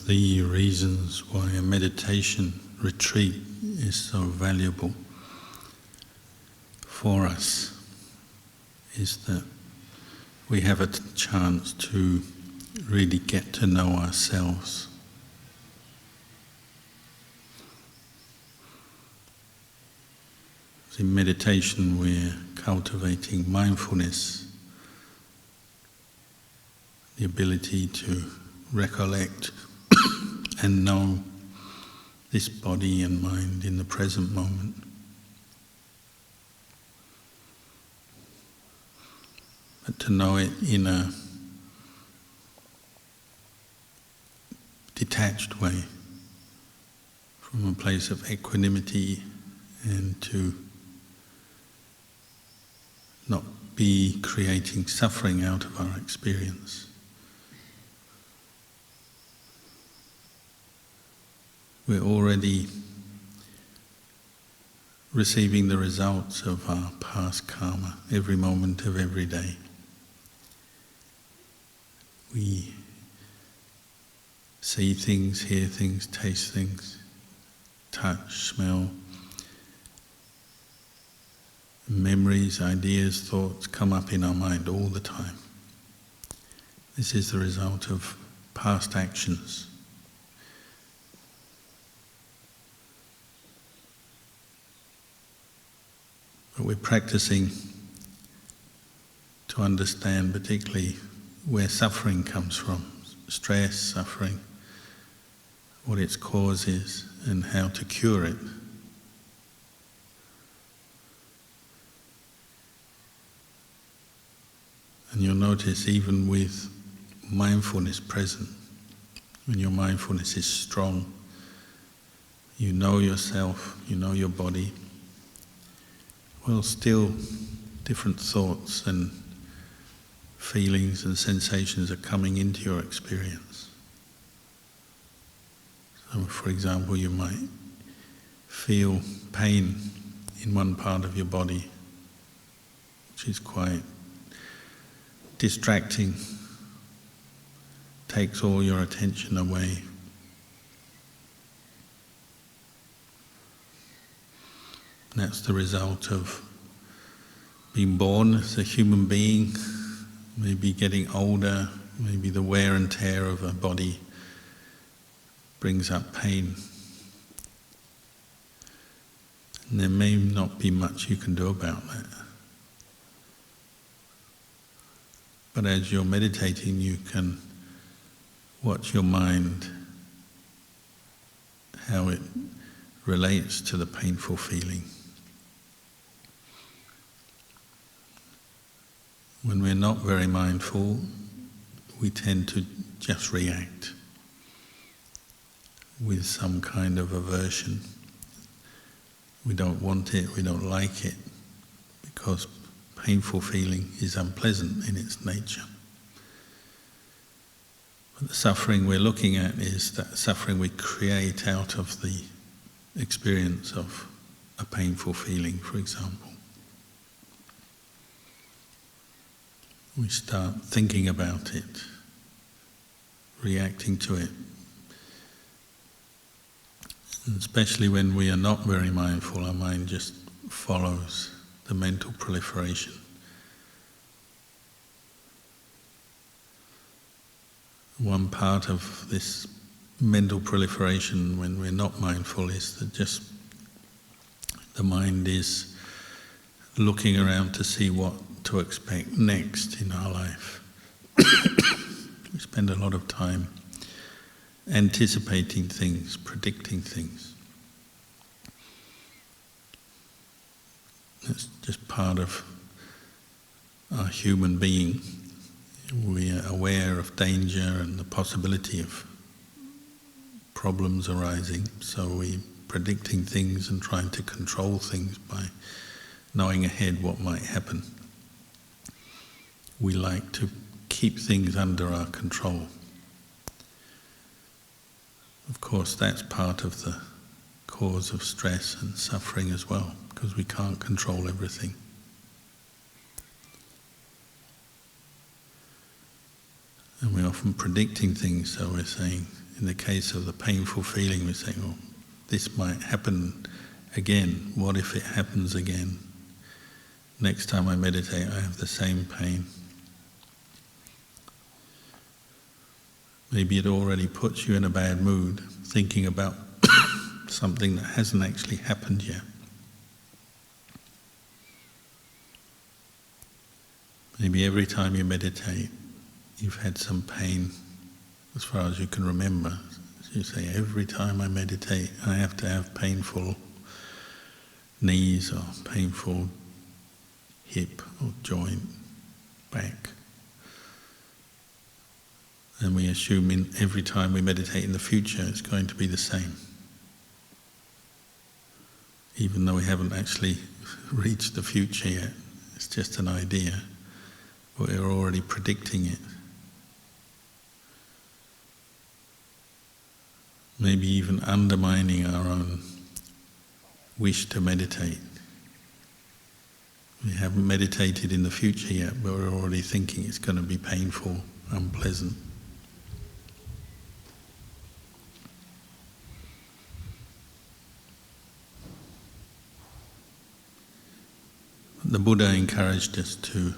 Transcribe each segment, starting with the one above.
of the reasons why a meditation retreat is so valuable for us is that we have a chance to really get to know ourselves. In meditation we're cultivating mindfulness, the ability to recollect and know this body and mind in the present moment. But to know it in a detached way, from a place of equanimity, and to not be creating suffering out of our experience. We're already receiving the results of our past karma every moment of every day. We see things, hear things, taste things, touch, smell, memories, ideas, thoughts come up in our mind all the time. This is the result of past actions. But we're practicing to understand particularly where suffering comes from, stress, suffering, what its cause is, and how to cure it. And you'll notice even with mindfulness present, when your mindfulness is strong, you know yourself, you know your body, well, still different thoughts and feelings and sensations are coming into your experience. So, for example, you might feel pain in one part of your body, which is quite distracting, takes all your attention away. That's the result of being born as a human being, maybe getting older, maybe the wear and tear of a body brings up pain. And there may not be much you can do about that. But as you're meditating, you can watch your mind, how it relates to the painful feeling. When we're not very mindful, we tend to just react with some kind of aversion. We don't want it, we don't like it, because painful feeling is unpleasant in its nature. But the suffering we're looking at is that suffering we create out of the experience of a painful feeling, for example. We start thinking about it, reacting to it. And especially when we are not very mindful, our mind just follows the mental proliferation. One part of this mental proliferation when we're not mindful is that just the mind is looking around to see what to expect next in our life. We spend a lot of time anticipating things, predicting things. That's just part of our human being. We are aware of danger and the possibility of problems arising, so we're predicting things and trying to control things by knowing ahead what might happen. We like to keep things under our control. Of course, that's part of the cause of stress and suffering as well, because we can't control everything. And we're often predicting things, so we're saying, In the case of the painful feeling, we say, oh, this might happen again. What if it happens again? Next time I meditate, I have the same pain. Maybe it already puts you in a bad mood, thinking about something that hasn't actually happened yet. Maybe every time you meditate, you've had some pain, as far as you can remember. So you say, every time I meditate, I have to have painful knees or painful hip or joint, back. And we assume every time we meditate in the future, it's going to be the same. Even though we haven't actually reached the future yet, it's just an idea. We're already predicting it. Maybe even undermining our own wish to meditate. We haven't meditated in the future yet, but we're already thinking it's going to be painful, unpleasant. The Buddha encouraged us to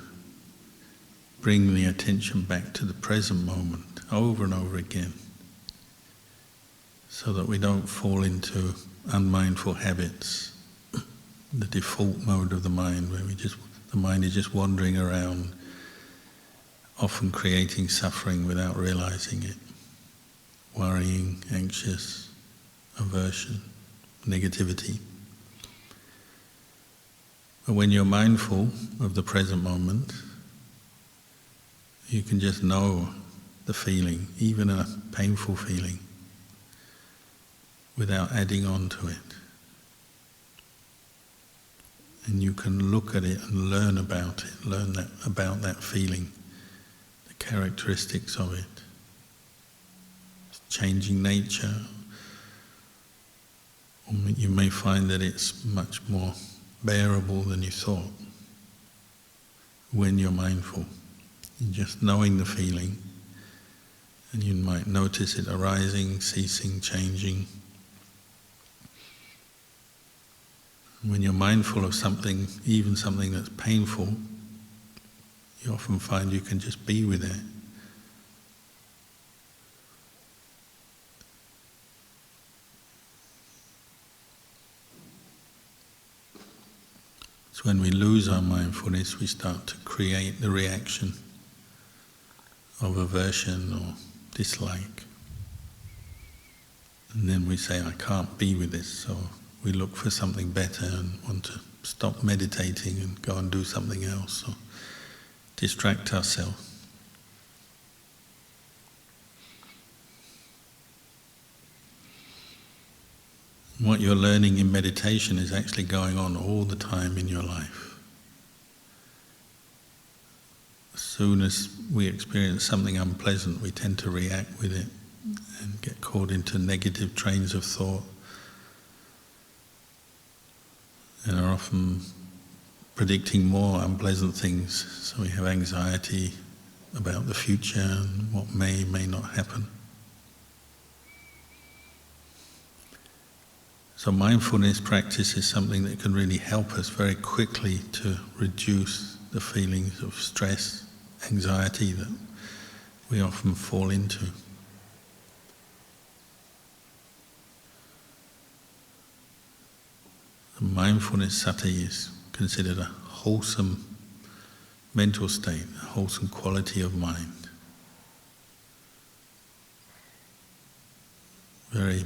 bring the attention back to the present moment over and over again, so that we don't fall into unmindful habits, the default mode of the mind, where the mind is just wandering around, often creating suffering without realizing it, worrying, anxious, aversion, negativity. But when you're mindful of the present moment, you can just know the feeling, even a painful feeling, without adding on to it. And you can look at it and learn about it, about that feeling, the characteristics of it, its changing nature. Or you may find that it's much more bearable than you thought when you're mindful. Just knowing the feeling, and you might notice it arising, ceasing, changing. When you're mindful of something, even something that's painful, you often find you can just be with it. So when we lose our mindfulness, we start to create the reaction of aversion or dislike. And then we say, I can't be with this, so we look for something better and want to stop meditating and go and do something else or distract ourselves. What you're learning in meditation is actually going on all the time in your life. As soon as we experience something unpleasant, we tend to react with it and get caught into negative trains of thought, and are often predicting more unpleasant things, so we have anxiety about the future and what may not happen. So mindfulness practice is something that can really help us very quickly to reduce the feelings of stress, anxiety that we often fall into. The mindfulness sati is considered a wholesome mental state, a wholesome quality of mind. Very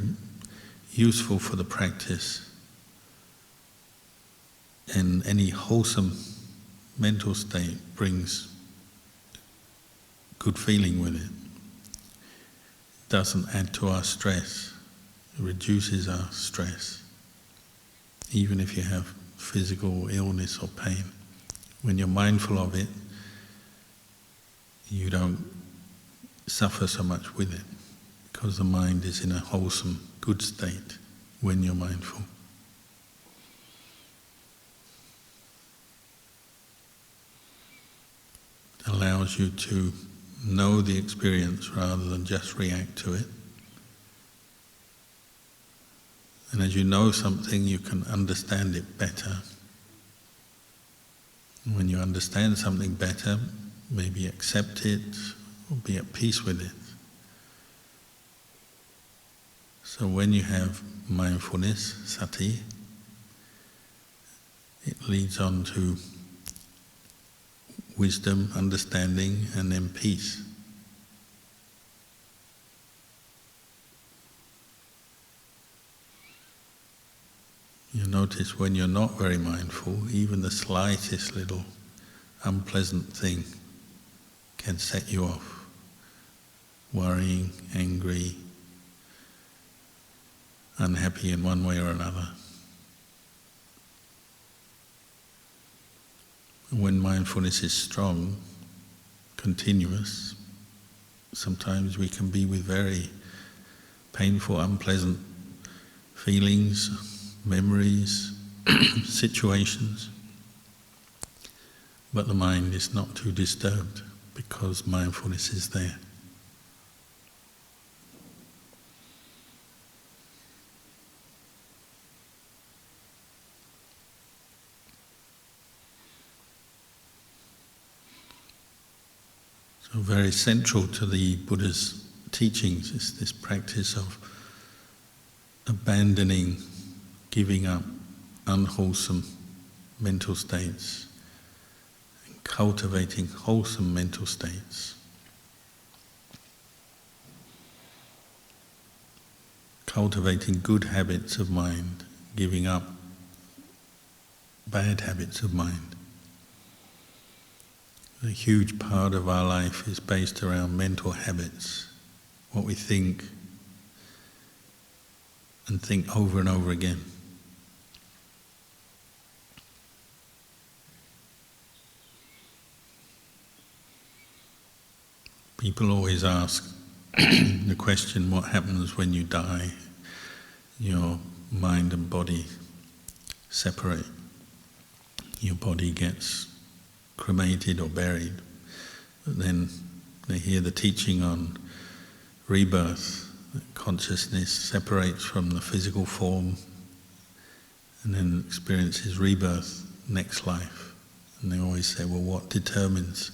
useful for the practice, and any wholesome mental state brings good feeling with it. It doesn't add to our stress, it reduces our stress. Even if you have physical illness or pain, when you're mindful of it, you don't suffer so much with it, because the mind is in a wholesome, good state when you're mindful. It allows you to know the experience rather than just react to it, And as you know something, you can understand it better. And when you understand something better, maybe accept it or be at peace with it. So when you have mindfulness, sati, it leads on to wisdom, understanding, and then peace. You notice when you're not very mindful, even the slightest little unpleasant thing can set you off. Worrying, angry, unhappy in one way or another. When mindfulness is strong, continuous, sometimes we can be with very painful, unpleasant feelings, memories, situations, but the mind is not too disturbed because mindfulness is there. So very central to the Buddha's teachings is this practice of abandoning, giving up unwholesome mental states and cultivating wholesome mental states. Cultivating good habits of mind, giving up bad habits of mind. A huge part of our life is based around mental habits, what we think and think over and over again. People always ask the question, what happens when you die? Your mind and body separate. Your body gets cremated or buried. But then they hear the teaching on rebirth, that consciousness separates from the physical form and then experiences rebirth, next life. And they always say, well, what determines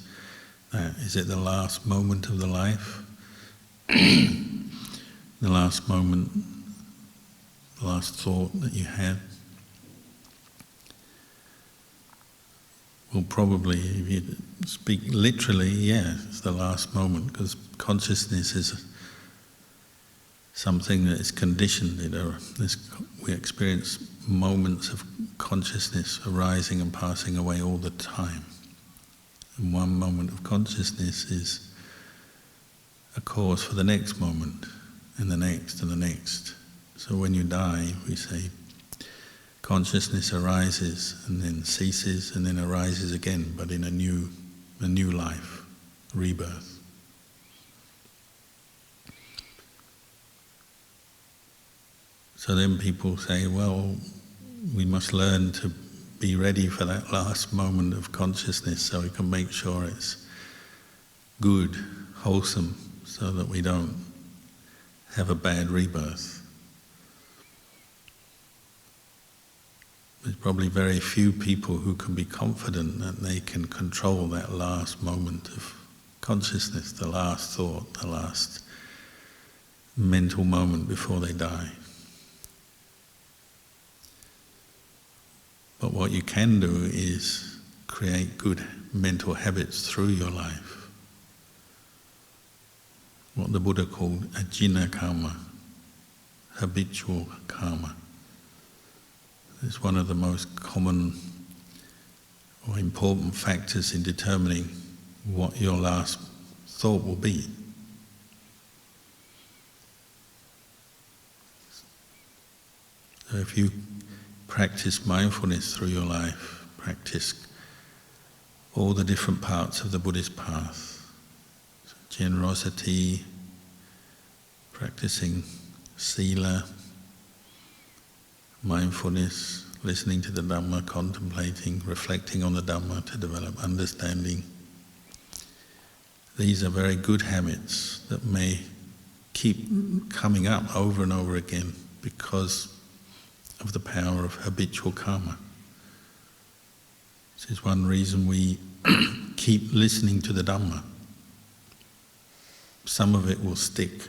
that? Is it the last moment of the life? The last moment, the last thought that you had? Well, probably, if you speak literally, yeah, it's the last moment, because consciousness is something that is conditioned. We experience moments of consciousness arising and passing away all the time. And one moment of consciousness is a cause for the next moment, and the next, and the next. So when you die, we say, consciousness arises and then ceases and then arises again, but in a new life, rebirth. So then people say, well, we must learn to be ready for that last moment of consciousness so we can make sure it's good, wholesome, so that we don't have a bad rebirth. There's probably very few people who can be confident that they can control that last moment of consciousness, the last thought, the last mental moment before they die. But what you can do is create good mental habits through your life. What the Buddha called Ajahn Karma, Habitual Karma. It's one of the most common or important factors in determining what your last thought will be. So if you practice mindfulness through your life, practice all the different parts of the Buddhist path, so generosity, practicing sila, mindfulness, listening to the Dhamma, contemplating, reflecting on the Dhamma to develop understanding. These are very good habits that may keep coming up over and over again because of the power of habitual karma. This is one reason we keep listening to the Dhamma. Some of it will stick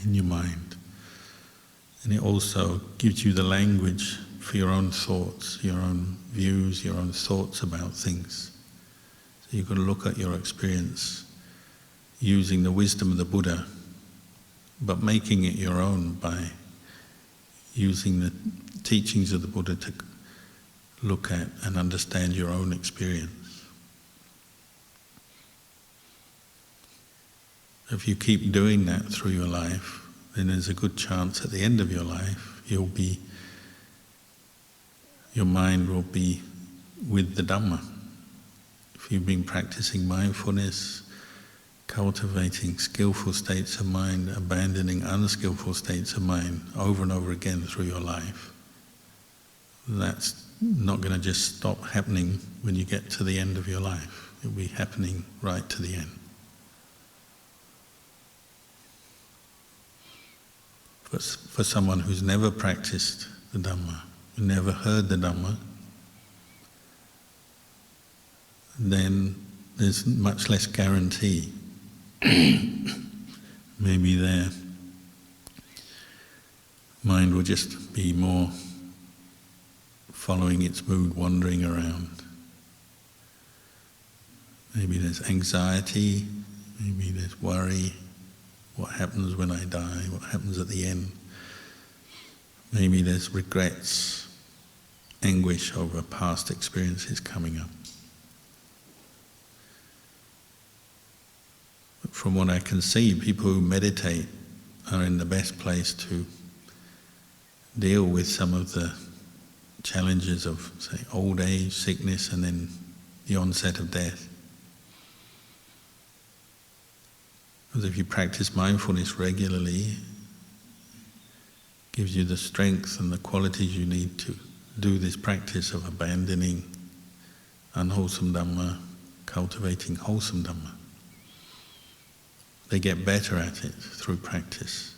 in your mind. And it also gives you the language for your own thoughts, your own views, your own thoughts about things. So you've got to look at your experience using the wisdom of the Buddha, but making it your own by using the teachings of the Buddha to look at and understand your own experience. If you keep doing that through your life, then there's a good chance at the end of your life your mind will be with the Dhamma. If you've been practicing mindfulness, cultivating skillful states of mind, abandoning unskillful states of mind over and over again through your life, that's not going to just stop happening when you get to the end of your life. It'll be happening right to the end. For someone who's never practiced the Dhamma, who never heard the Dhamma, then there's much less guarantee. Maybe their mind will just be more following its mood, wandering around. Maybe there's anxiety, maybe there's worry. What happens when I die? What happens at the end? Maybe there's regrets, anguish over past experiences coming up. But from what I can see, people who meditate are in the best place to deal with some of the challenges of, say, old age, sickness, and then the onset of death. Because if you practice mindfulness regularly, it gives you the strength and the qualities you need to do this practice of abandoning unwholesome Dhamma, cultivating wholesome Dhamma. They get better at it through practice.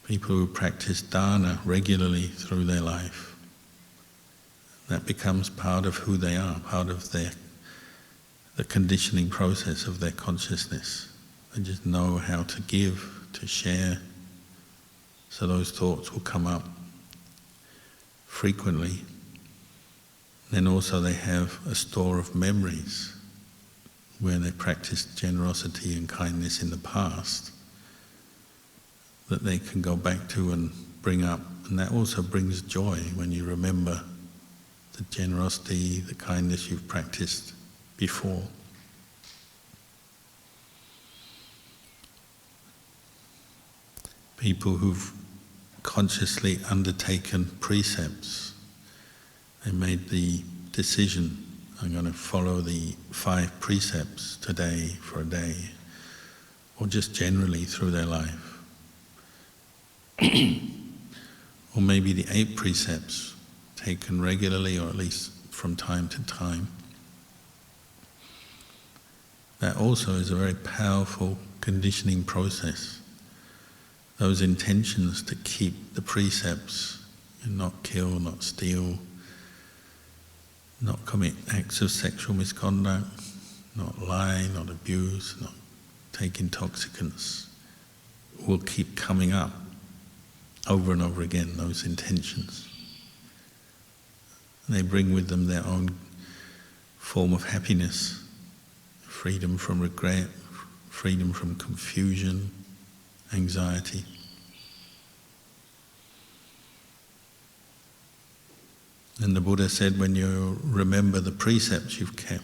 People who practice dana regularly through their life, that becomes part of who they are, part of the conditioning process of their consciousness. They just know how to give, to share, so those thoughts will come up frequently. Then also they have a store of memories where they practiced generosity and kindness in the past that they can go back to and bring up. And that also brings joy when you remember the generosity, the kindness you've practiced before. People who've consciously undertaken precepts, they made the decision, I'm going to follow the 5 precepts today for a day, or just generally through their life. Or maybe the 8 precepts taken regularly, or at least from time to time. That also is a very powerful conditioning process. Those intentions to keep the precepts, and not kill, not steal, not commit acts of sexual misconduct, not lie, not abuse, not take intoxicants, will keep coming up over and over again, those intentions. And they bring with them their own form of happiness, freedom from regret, freedom from confusion, anxiety. And the Buddha said when you remember the precepts you've kept,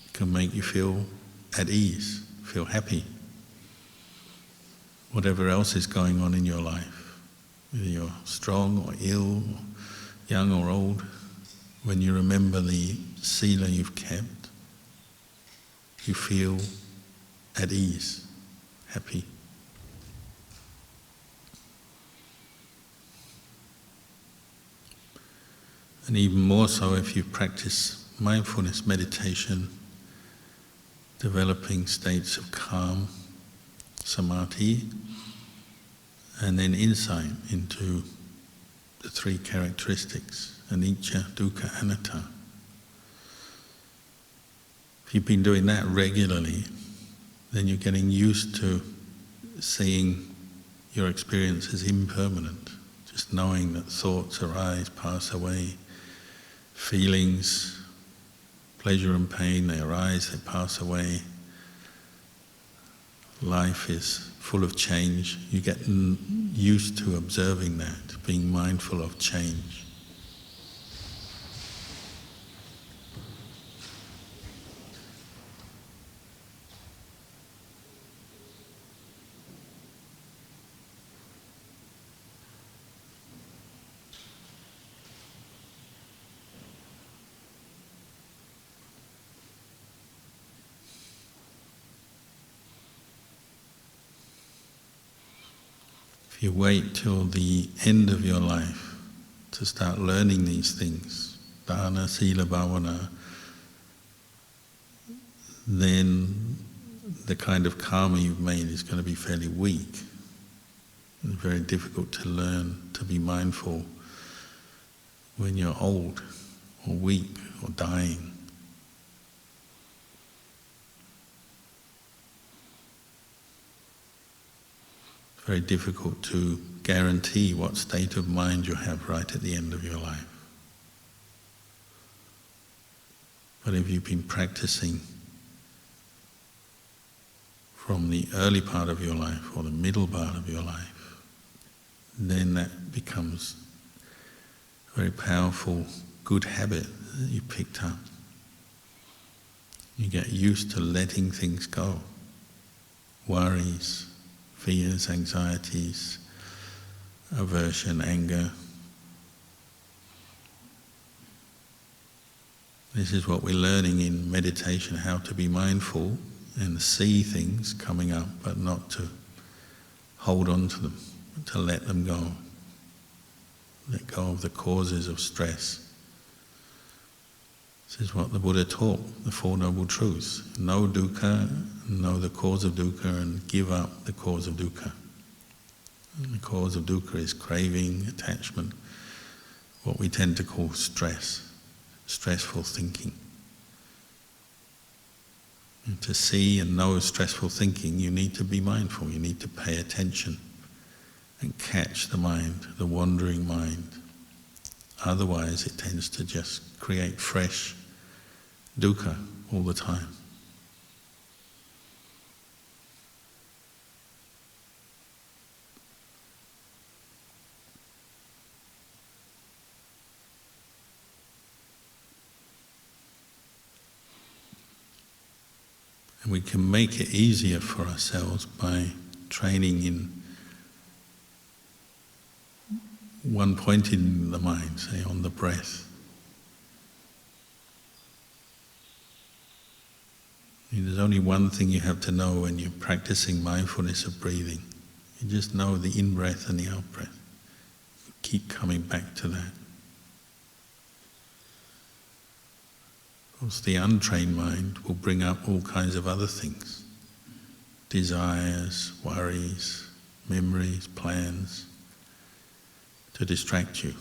it can make you feel at ease, feel happy. Whatever else is going on in your life, whether you're strong or ill, or young or old, when you remember the sila you've kept, you feel at ease, happy. And even more so if you practice mindfulness meditation, developing states of calm, samadhi, and then insight into the three characteristics, anicca, dukkha, anatta. If you've been doing that regularly, then you're getting used to seeing your experience as impermanent, just knowing that thoughts arise, pass away, feelings, pleasure and pain, they arise, they pass away. Life is full of change. You get used to observing that, being mindful of change. If you wait till the end of your life to start learning these things, dana, sila, bhavana, then the kind of karma you've made is going to be fairly weak. It's very difficult to learn to be mindful when you're old or weak or dying. Very difficult to guarantee what state of mind you have right at the end of your life. But if you've been practicing from the early part of your life or the middle part of your life, then that becomes a very powerful, good habit that you picked up. You get used to letting things go. Worries, fears, anxieties, aversion, anger. This is what we're learning in meditation, how to be mindful and see things coming up, but not to hold on to them, but to let them go. Let go of the causes of stress. This is what the Buddha taught, the Four Noble Truths. Know dukkha, know the cause of dukkha, and give up the cause of dukkha. And the cause of dukkha is craving, attachment, what we tend to call stress, stressful thinking. And to see and know stressful thinking, you need to be mindful, you need to pay attention and catch the mind, the wandering mind. Otherwise it tends to just create fresh dukkha all the time. And we can make it easier for ourselves by training in one point in the mind, say on the breath. There's only one thing you have to know when you're practicing mindfulness of breathing. You just know the in-breath and the out-breath. Keep coming back to that. Of course, the untrained mind will bring up all kinds of other things. Desires, worries, memories, plans, to distract you.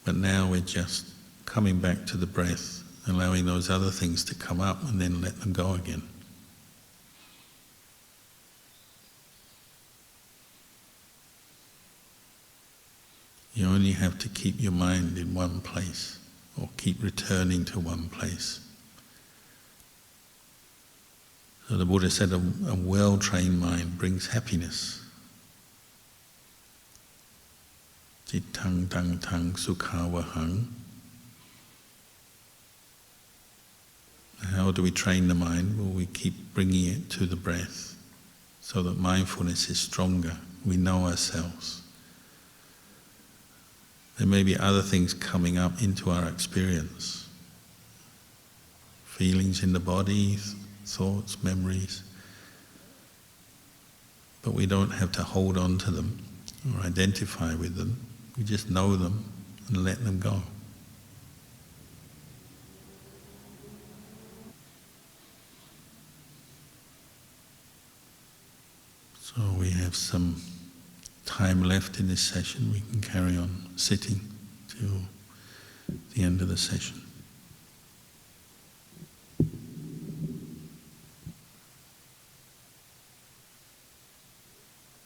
But now we're just coming back to the breath, allowing those other things to come up and then let them go again. You only have to keep your mind in one place, or keep returning to one place. So the Buddha said a well-trained mind brings happiness. Cittang tang tang sukhavahang. How do we train the mind? Well, we keep bringing it to the breath so that mindfulness is stronger. We know ourselves. There may be other things coming up into our experience. Feelings in the body, thoughts, memories. But we don't have to hold on to them or identify with them. We just know them and let them go. So we have some time left in this session. We can carry on sitting till the end of the session.